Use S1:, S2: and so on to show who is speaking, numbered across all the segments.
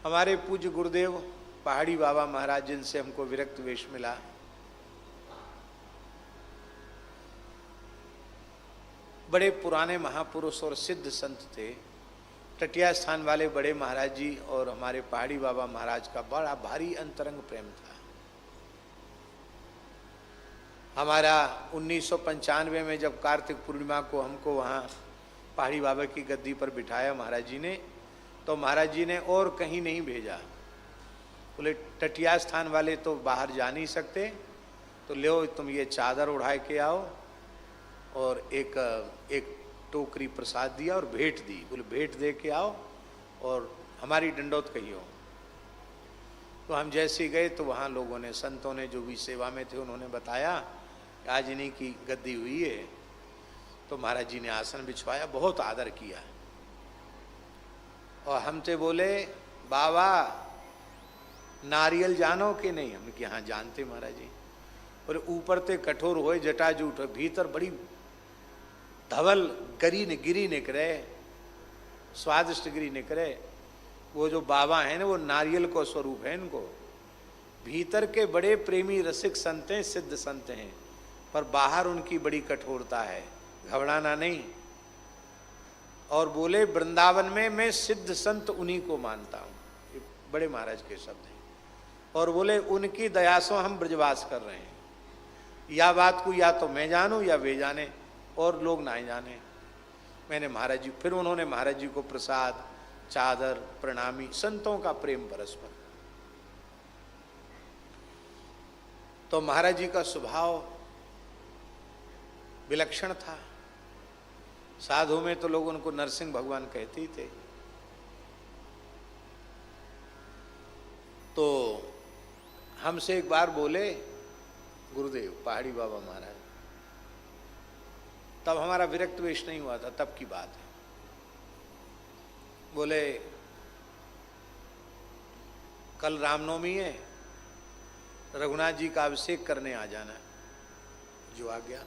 S1: हमारे पूज्य गुरुदेव पहाड़ी बाबा महाराज जिनसे हमको विरक्त वेश मिला, बड़े पुराने महापुरुष और सिद्ध संत थे। टटिया स्थान वाले बड़े महाराज जी और हमारे पहाड़ी बाबा महाराज का बड़ा भारी अंतरंग प्रेम था। हमारा 1995 में जब कार्तिक पूर्णिमा को हमको वहाँ पहाड़ी बाबा की गद्दी पर बिठाया महाराज जी ने, तो महाराज जी ने और कहीं नहीं भेजा। बोले टटिया स्थान वाले तो बाहर जा नहीं सकते, तो लो तुम ये चादर उड़ा के आओ, और एक टोकरी प्रसाद दिया और भेंट दी। बोले भेंट दे के आओ और हमारी दंडौत कहियो। तो हम जैसे गए तो वहाँ लोगों ने, संतों ने जो भी सेवा में थे उन्होंने बताया आज इन्हीं की गद्दी हुई है। तो महाराज जी ने आसन बिछवाया, बहुत आदर किया, और हमसे बोले बाबा नारियल जानो कि नहीं? हमने कि हाँ जानते महाराज जी। और ऊपर ते कठोर होए जटाजूट, भीतर बड़ी धवल गिरी निकले, स्वादिष्ट गिरी निकले। वो जो बाबा हैं ना वो नारियल को स्वरूप है इनको। भीतर के बड़े प्रेमी रसिक संत हैं, सिद्ध संत हैं, पर बाहर उनकी बड़ी कठोरता है, घबराना नहीं। और बोले वृंदावन में मैं सिद्ध संत उन्हीं को मानता हूँ, ये बड़े महाराज के शब्द हैं। और बोले उनकी दया से हम ब्रजवास कर रहे हैं। या बात को या तो मैं जानूं या वे जाने, और लोग ना जाने। मैंने महाराज जी, फिर उन्होंने महाराज जी को प्रसाद, चादर, प्रणामी, संतों का प्रेम परस्पर। तो महाराज जी का स्वभाव विलक्षण था। साधु में तो लोग उनको नरसिंह भगवान कहते ही थे। तो हमसे एक बार बोले गुरुदेव पहाड़ी बाबा महाराज, तब हमारा विरक्त वेश नहीं हुआ था, तब की बात है। बोले कल रामनवमी है, रघुनाथ जी का अभिषेक करने आ जाना। जो आ गया।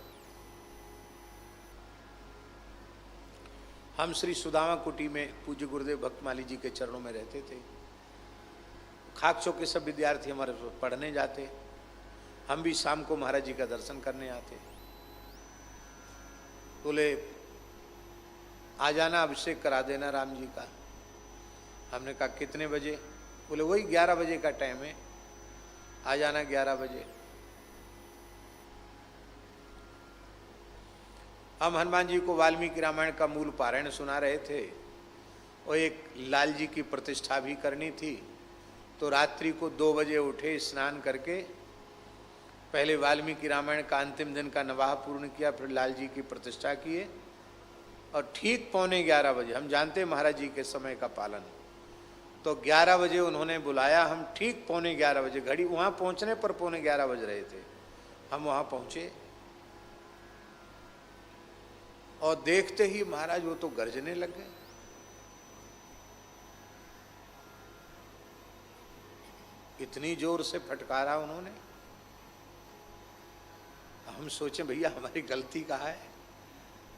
S1: हम श्री सुदामा कुटी में पूज्य गुरुदेव भक्तमाली जी के चरणों में रहते थे। खाक चौक के सब विद्यार्थी हमारे पढ़ने जाते, हम भी शाम को महाराज जी का दर्शन करने आते। बोले आ जाना, अभिषेक करा देना राम जी का। हमने कहा कितने बजे? बोले वही 11 बजे का टाइम है, आ जाना 11 बजे। हम हनुमान जी को वाल्मीकि रामायण का मूल पारायण सुना रहे थे, और एक लाल जी की प्रतिष्ठा भी करनी थी। तो रात्रि को 2 बजे उठे, स्नान करके पहले वाल्मीकि रामायण का अंतिम दिन का नवाह पूर्ण किया, फिर लाल जी की प्रतिष्ठा किए। और ठीक 11:15 बजे, हम जानते हैं महाराज जी के समय का पालन, तो 11 बजे उन्होंने बुलाया। हम ठीक 11:15 बजे, घड़ी वहाँ पहुँचने पर 11:15 बज रहे थे, हम वहाँ पहुँचे। और देखते ही महाराज वो तो गरजने लग गए। इतनी जोर से फटकारा उन्होंने। हम सोचे भैया हमारी गलती कहाँ है,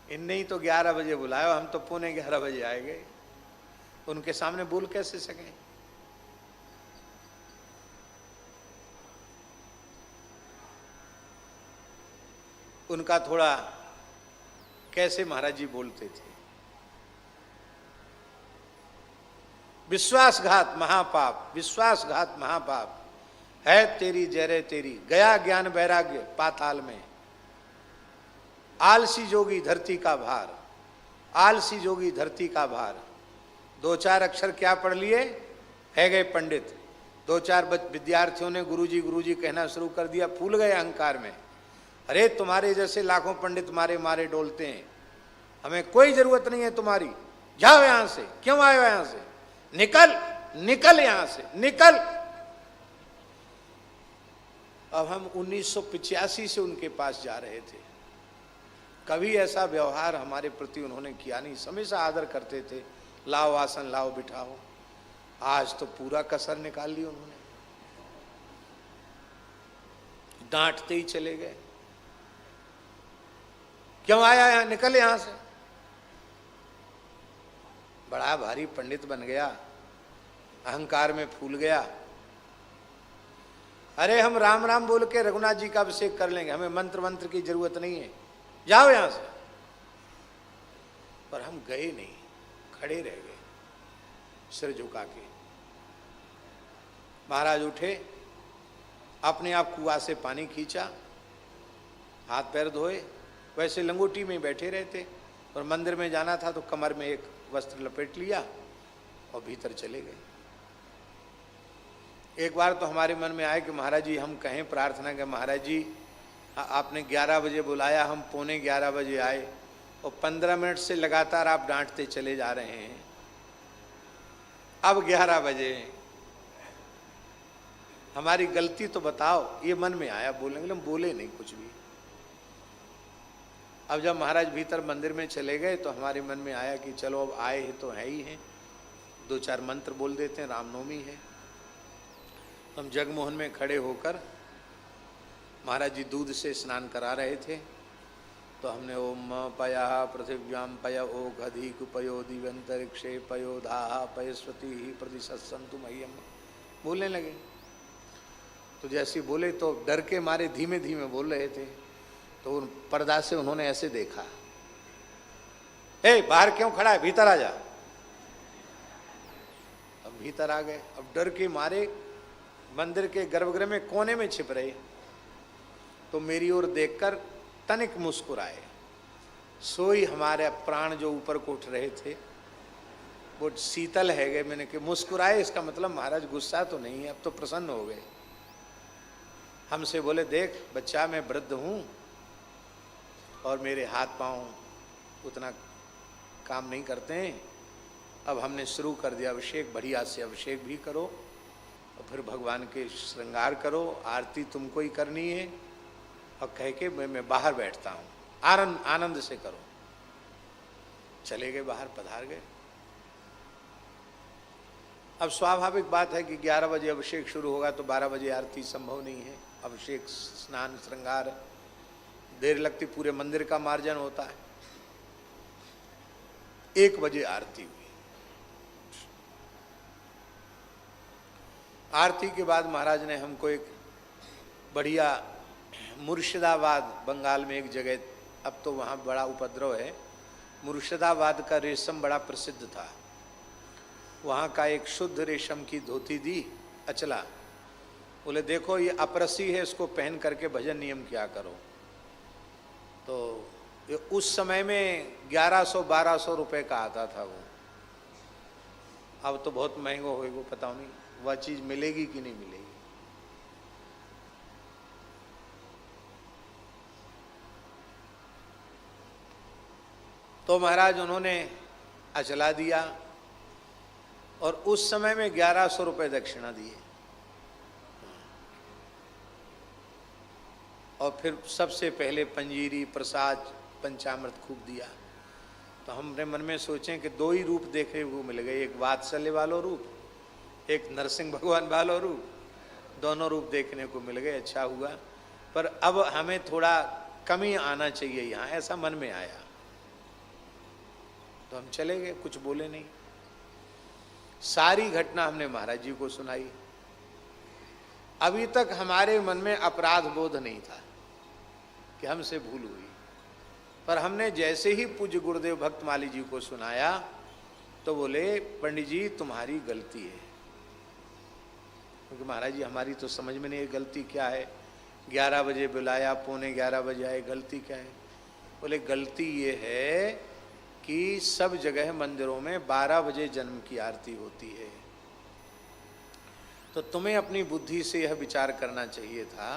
S1: इनने ही तो 11 बजे बुलाया, हम तो 11:15 बजे आए गए। उनके सामने बोल कैसे सके। उनका थोड़ा कैसे महाराज जी बोलते थे, विश्वासघात महापाप, विश्वासघात महापाप है तेरी जयरे तेरी, गया ज्ञान वैराग्य पाताल में। आलसी जोगी धरती का भार, आलसी जोगी धरती का भार। 2-4 अक्षर क्या पढ़ लिए, है गए पंडित। 2-4 विद्यार्थियों ने गुरुजी कहना शुरू कर दिया, फूल गए अहंकार में। अरे तुम्हारे जैसे लाखों पंडित मारे मारे डोलते हैं, हमें कोई जरूरत नहीं है तुम्हारी, जाओ यहां से। क्यों आए हो यहां से? निकल निकल यहां से, निकल। अब हम 1985 से उनके पास जा रहे थे। कभी ऐसा व्यवहार हमारे प्रति उन्होंने किया नहीं, हमेशा आदर करते थे। लाओ आसन, लाओ बिठाओ। आज तो पूरा कसर निकाल ली उन्होंने, डांटते ही चले गए। क्यों आया यहां, निकल यहां से। बड़ा भारी पंडित बन गया, अहंकार में फूल गया। अरे हम राम राम बोल के रघुनाथ जी का अभिषेक कर लेंगे, हमें मंत्र मंत्र की जरूरत नहीं है, जाओ यहां से। पर हम गए नहीं, खड़े रह गए सिर झुका के। महाराज उठे, अपने आप कुआं से पानी खींचा, हाथ पैर धोए, वैसे लंगोटी में बैठे रहते, और मंदिर में जाना था तो कमर में एक वस्त्र लपेट लिया और भीतर चले गए। एक बार तो हमारे मन में आया कि महाराज जी हम कहें प्रार्थना कि महाराज जी आपने 11 बजे बुलाया, हम 11:45 बजे आए और 15 मिनट से लगातार आप डांटते चले जा रहे हैं, अब 11 बजे हमारी गलती तो बताओ। ये मन में आया, बोलेंगे, हम बोले नहीं कुछ भी। अब जब महाराज भीतर मंदिर में चले गए तो हमारे मन में आया कि चलो अब आए हैं तो है ही हैं, 2-4 मंत्र बोल देते हैं, रामनवमी है। हम जगमोहन में खड़े होकर, महाराज जी दूध से स्नान करा रहे थे, तो हमने ओम पया पृथिव्याम पय ओघ अधिक पयो दिव्यंतरिक्षे पयो धाहा पयस्वती प्रतिशंतु मह्यम बोलने लगे। तो जैसे बोले तो डर के मारे धीमे धीमे बोल रहे थे, तो उन पर्दा से उन्होंने ऐसे देखा, ए बाहर क्यों खड़ा है, भीतर आ जा। अब भीतर आ गए। अब डर के मारे मंदिर के गर्भगृह में कोने में छिप रहे, तो मेरी ओर देखकर तनिक मुस्कुराए। सोई हमारे प्राण जो ऊपर को उठ रहे थे वो शीतल है गए। मैंने कि मुस्कुराए, इसका मतलब महाराज गुस्सा तो नहीं है, अब तो प्रसन्न हो गए। हमसे बोले, देख बच्चा मैं वृद्ध हूँ और मेरे हाथ पांव उतना काम नहीं करते हैं, अब हमने शुरू कर दिया अभिषेक, बढ़िया से अभिषेक भी करो और फिर भगवान के श्रृंगार करो, आरती तुमको ही करनी है, और कह के मैं बाहर बैठता हूँ, आनंद से करो। चले गए, बाहर पधार गए। अब स्वाभाविक बात है कि 11 बजे अभिषेक शुरू होगा तो 12 बजे आरती संभव नहीं है। अभिषेक स्नान श्रृंगार देर लगती, पूरे मंदिर का मार्जन होता है। 1 बजे आरती हुई। आरती के बाद महाराज ने हमको एक बढ़िया मुर्शिदाबाद, बंगाल में एक जगह, अब तो वहाँ बड़ा उपद्रव है, मुर्शिदाबाद का रेशम बड़ा प्रसिद्ध था, वहाँ का एक शुद्ध रेशम की धोती दी, अचला। बोले देखो ये अपरसी है, इसको पहन करके भजन नियम किया करो। तो ये उस समय में 1100-1200 रुपए का आता था वो, अब तो बहुत महंगा होगा, पता नहीं वह चीज मिलेगी कि नहीं मिलेगी। तो महाराज उन्होंने अचला दिया और उस समय में 1100 रुपए दक्षिणा दिए, और फिर सबसे पहले पंजीरी प्रसाद पंचामृत खूब दिया। तो हमने मन में सोचे कि 2 ही रूप देखने को मिल गए, एक वात्सल्य वाला रूप, एक नरसिंह भगवान वाला रूप, दोनों रूप देखने को मिल गए। अच्छा हुआ, पर अब हमें थोड़ा कमी आना चाहिए यहाँ, ऐसा मन में आया। तो हम चले गए, कुछ बोले नहीं। सारी घटना हमने महाराज जी को सुनाई। अभी तक हमारे मन में अपराध बोध नहीं था कि हमसे भूल हुई, पर हमने जैसे ही पूज्य गुरुदेव भक्तमाली जी को सुनाया तो बोले, पंडित जी तुम्हारी गलती है। क्योंकि महाराज जी हमारी तो समझ में नहीं, गलती क्या है, 11 बजे बुलाया, 11:45 बजे आए, गलती क्या है। बोले गलती ये है कि सब जगह मंदिरों में 12 बजे जन्म की आरती होती है, तो तुम्हें अपनी बुद्धि से यह विचार करना चाहिए था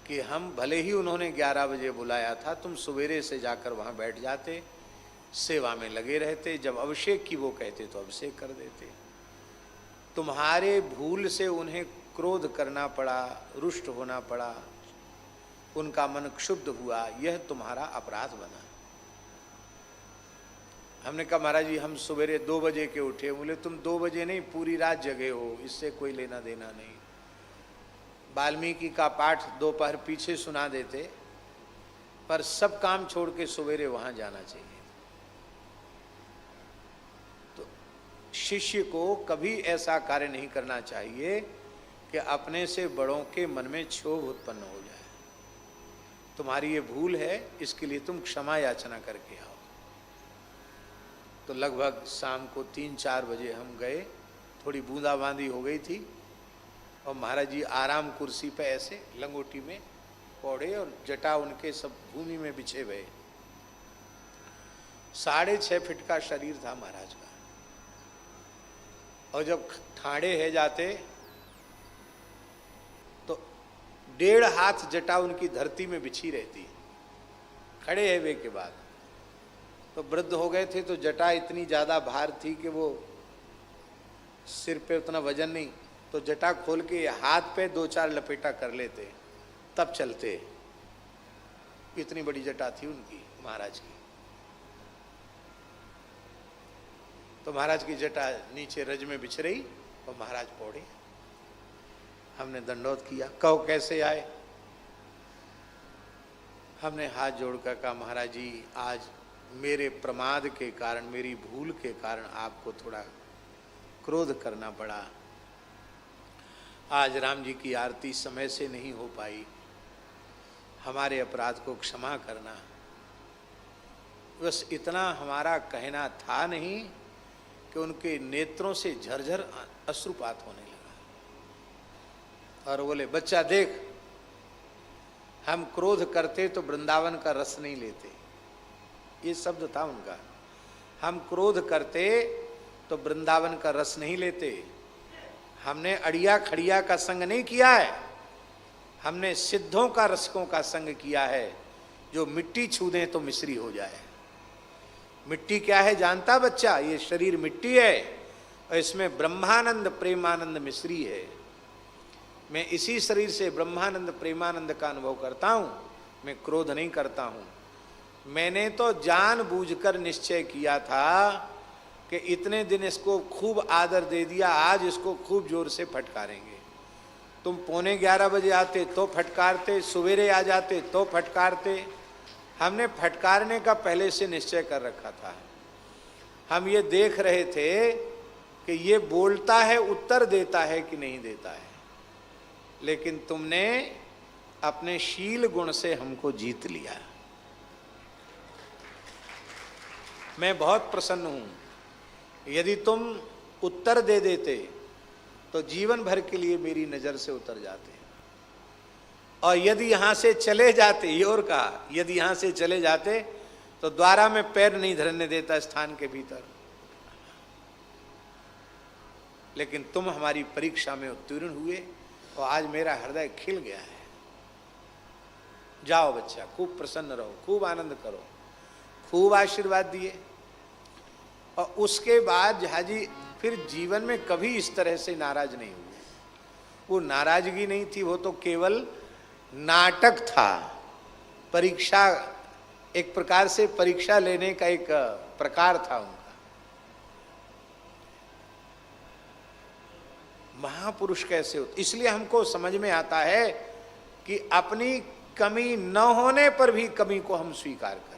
S1: कि हम भले ही उन्होंने 11 बजे बुलाया था, तुम सवेरे से जाकर वहाँ बैठ जाते, सेवा में लगे रहते, जब अभिषेक की वो कहते तो अभिषेक कर देते। तुम्हारे भूल से उन्हें क्रोध करना पड़ा, रुष्ट होना पड़ा, उनका मन क्षुब्ध हुआ, यह तुम्हारा अपराध बना। हमने कहा महाराज जी हम सवेरे 2 बजे के उठे। बोले तुम 2 बजे नहीं, पूरी रात जगे हो, इससे कोई लेना देना नहीं। वाल्मीकि का पाठ दोपहर पीछे सुना देते, पर सब काम छोड़ के सवेरे वहां जाना चाहिए। तो शिष्य को कभी ऐसा कार्य नहीं करना चाहिए कि अपने से बड़ों के मन में क्षोभ उत्पन्न हो जाए। तुम्हारी ये भूल है, इसके लिए तुम क्षमा याचना करके आओ। तो लगभग शाम को 3-4 बजे हम गए, थोड़ी बूंदाबांदी हो गई थी और महाराज जी आराम कुर्सी पे ऐसे लंगोटी में पौड़े और जटा उनके सब भूमि में बिछे हुए। 6.5 फीट का शरीर था महाराज का, और जब ठाड़े है जाते तो 1.5 हाथ जटा उनकी धरती में बिछी रहती। खड़े है वे के बाद तो वृद्ध हो गए थे, तो जटा इतनी ज्यादा भार थी कि वो सिर पे उतना वजन नहीं, तो जटा खोल के हाथ पे 2-4 लपेटा कर लेते तब चलते। इतनी बड़ी जटा थी उनकी महाराज की। तो महाराज की जटा नीचे रज में बिछ रही और महाराज पौड़े। हमने दंडोत किया, कहो कैसे आए? हमने हाथ जोड़कर कहा महाराज जी आज मेरे प्रमाद के कारण, मेरी भूल के कारण आपको थोड़ा क्रोध करना पड़ा। आज राम जी की आरती समय से नहीं हो पाई, हमारे अपराध को क्षमा करना। बस इतना हमारा कहना था नहीं कि उनके नेत्रों से झरझर अश्रुपात होने लगा और बोले बच्चा देख, हम क्रोध करते तो वृंदावन का रस नहीं लेते। ये शब्द था उनका, हम क्रोध करते तो वृंदावन का रस नहीं लेते। हमने अड़िया खड़िया का संग नहीं किया है, हमने सिद्धों का रसकों का संग किया है। जो मिट्टी छू दें तो मिश्री हो जाए। मिट्टी क्या है जानता बच्चा? ये शरीर मिट्टी है और इसमें ब्रह्मानंद प्रेमानंद मिश्री है। मैं इसी शरीर से ब्रह्मानंद प्रेमानंद का अनुभव करता हूं, मैं क्रोध नहीं करता हूं। मैंने तो जानबूझकर निश्चय किया था कि इतने दिन इसको खूब आदर दे दिया, आज इसको खूब जोर से फटकारेंगे। तुम 11:15 बजे आते तो फटकारते, सवेरे आ जाते तो फटकारते। हमने फटकारने का पहले से निश्चय कर रखा था। हम ये देख रहे थे कि ये बोलता है, उत्तर देता है कि नहीं देता है। लेकिन तुमने अपने शील गुण से हमको जीत लिया। मैं बहुत प्रसन्न हूं। यदि तुम उत्तर दे देते तो जीवन भर के लिए मेरी नजर से उतर जाते, और यदि यहां से चले जाते, ये और कहा, यदि यहां से चले जाते तो द्वारा में पैर नहीं धरने देता स्थान के भीतर। लेकिन तुम हमारी परीक्षा में उत्तीर्ण हुए और आज मेरा हृदय खिल गया है। जाओ बच्चा, खूब प्रसन्न रहो, खूब आनंद करो। खूब आशीर्वाद दिए और उसके बाद हाजी फिर जीवन में कभी इस तरह से नाराज नहीं हुए। वो नाराजगी नहीं थी, वो तो केवल नाटक था। परीक्षा, एक प्रकार से परीक्षा लेने का एक प्रकार था उनका। महापुरुष कैसे होते, इसलिए हमको समझ में आता है कि अपनी कमी न होने पर भी कमी को हम स्वीकार करें।